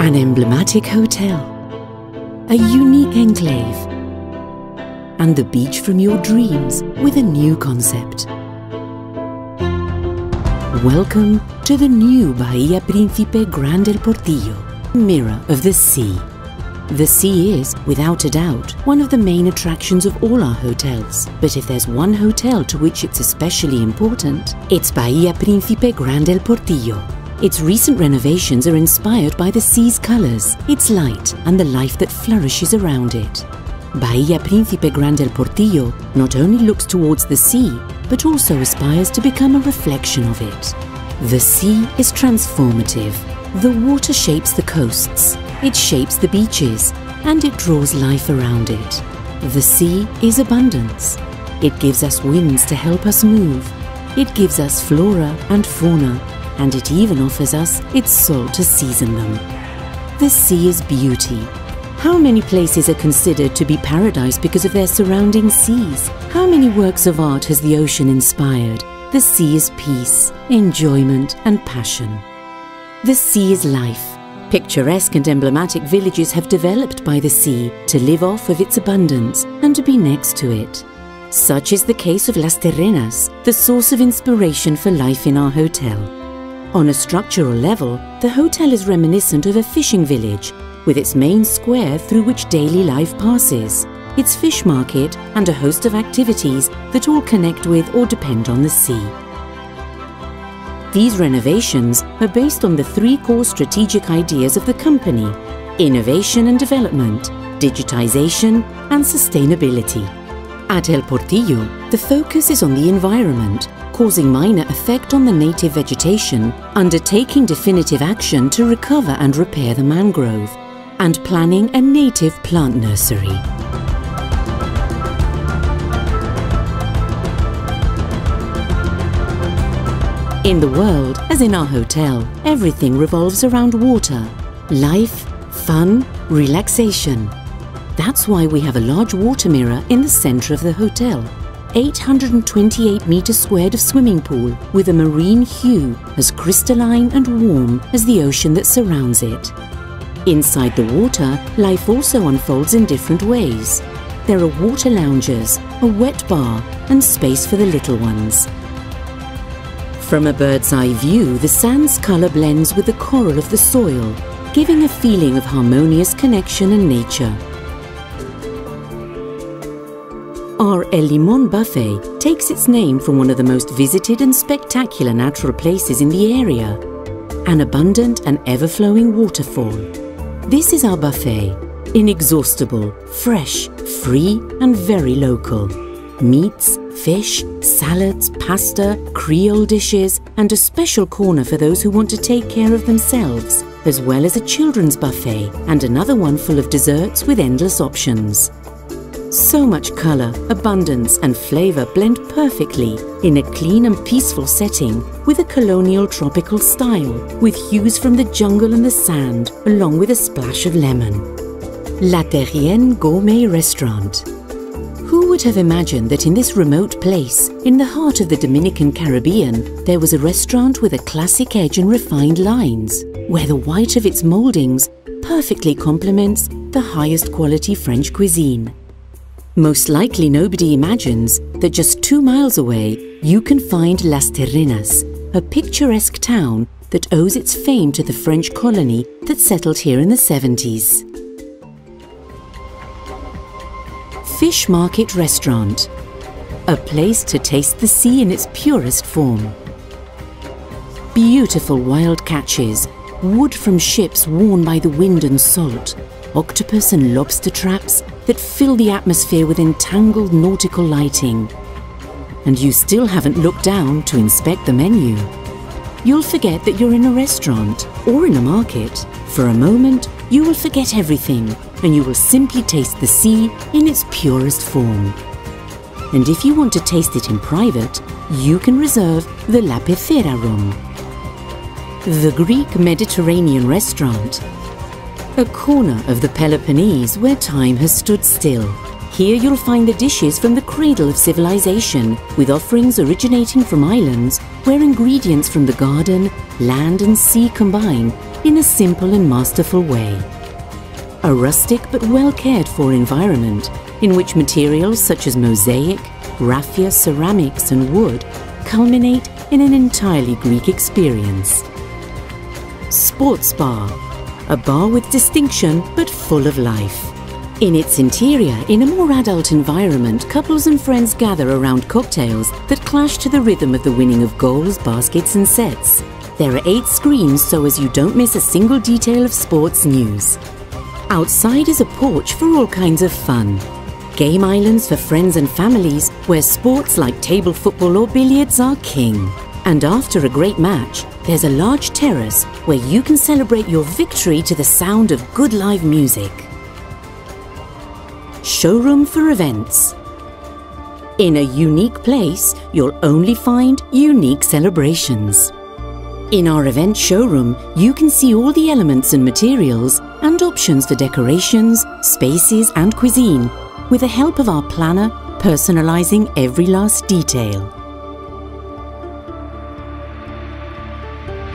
An emblematic hotel, a unique enclave, and the beach from your dreams with a new concept. Welcome to the new Bahia Príncipe Gran del Portillo, Mirror of the Sea. The sea is, without a doubt, one of the main attractions of all our hotels. But if there's one hotel to which it's especially important, it's Bahia Príncipe Gran del Portillo. Its recent renovations are inspired by the sea's colours, its light, and the life that flourishes around it. Bahia Príncipe Gran del Portillo not only looks towards the sea, but also aspires to become a reflection of it. The sea is transformative. The water shapes the coasts, it shapes the beaches, and it draws life around it. The sea is abundance. It gives us winds to help us move. It gives us flora and fauna, and it even offers us its salt to season them. The sea is beauty. How many places are considered to be paradise because of their surrounding seas? How many works of art has the ocean inspired? The sea is peace, enjoyment, and passion. The sea is life. Picturesque and emblematic villages have developed by the sea to live off of its abundance and to be next to it. Such is the case of Las Terrenas, the source of inspiration for life in our hotel. On a structural level, the hotel is reminiscent of a fishing village, with its main square through which daily life passes, its fish market, and a host of activities that all connect with or depend on the sea. These renovations are based on the three core strategic ideas of the company: innovation and development, digitization, and sustainability. At El Portillo, the focus is on the environment, causing minor effect on the native vegetation, undertaking definitive action to recover and repair the mangrove, and planning a native plant nursery. In the world, as in our hotel, everything revolves around water, life, fun, relaxation. That's why we have a large water mirror in the center of the hotel. 828 meters squared of swimming pool with a marine hue as crystalline and warm as the ocean that surrounds it. Inside the water, life also unfolds in different ways. There are water lounges, a wet bar, and space for the little ones. From a bird's eye view, the sand's colour blends with the coral of the soil, giving a feeling of harmonious connection and nature. Our El Limón Buffet takes its name from one of the most visited and spectacular natural places in the area, an abundant and ever-flowing waterfall. This is our buffet, inexhaustible, fresh, free, and very local. Meats, fish, salads, pasta, Creole dishes, and a special corner for those who want to take care of themselves, as well as a children's buffet and another one full of desserts with endless options. So much colour, abundance, and flavour blend perfectly in a clean and peaceful setting with a colonial tropical style, with hues from the jungle and the sand, along with a splash of lemon. La Terrienne Gourmet Restaurant. Who would have imagined that in this remote place, in the heart of the Dominican Caribbean, there was a restaurant with a classic edge and refined lines, where the white of its mouldings perfectly complements the highest quality French cuisine. Most likely nobody imagines that just 2 miles away you can find Las Terrenas, a picturesque town that owes its fame to the French colony that settled here in the 70s. Fish Market Restaurant, a place to taste the sea in its purest form. Beautiful wild catches, wood from ships worn by the wind and salt, octopus and lobster traps that fill the atmosphere with entangled nautical lighting. And you still haven't looked down to inspect the menu. You'll forget that you're in a restaurant or in a market. For a moment, you will forget everything and you will simply taste the sea in its purest form. And if you want to taste it in private, you can reserve the La Pecera room. The Greek Mediterranean Restaurant, a corner of the Peloponnese where time has stood still. Here you'll find the dishes from the cradle of civilization, with offerings originating from islands where ingredients from the garden, land and sea combine in a simple and masterful way. A rustic but well cared for environment in which materials such as mosaic, raffia, ceramics and wood culminate in an entirely Greek experience. Sports Bar, a bar with distinction but full of life. In its interior, in a more adult environment, couples and friends gather around cocktails that clash to the rhythm of the winning of goals, baskets and sets. There are 8 screens so as you don't miss a single detail of sports news. Outside is a porch for all kinds of fun. Game islands for friends and families where sports like table football or billiards are king. And after a great match, there's a large terrace where you can celebrate your victory to the sound of good live music. Showroom for events. In a unique place, you'll only find unique celebrations. In our event showroom, you can see all the elements and materials and options for decorations, spaces and cuisine, with the help of our planner, personalizing every last detail.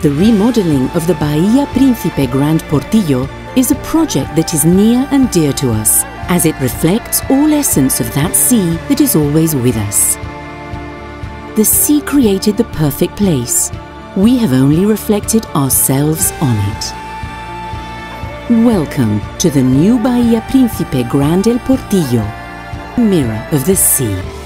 The remodeling of the Bahia Principe Grand Portillo is a project that is near and dear to us, as it reflects all essence of that sea that is always with us. The sea created the perfect place. We have only reflected ourselves on it. Welcome to the new Bahia Principe Grand El Portillo, Mirror of the Sea.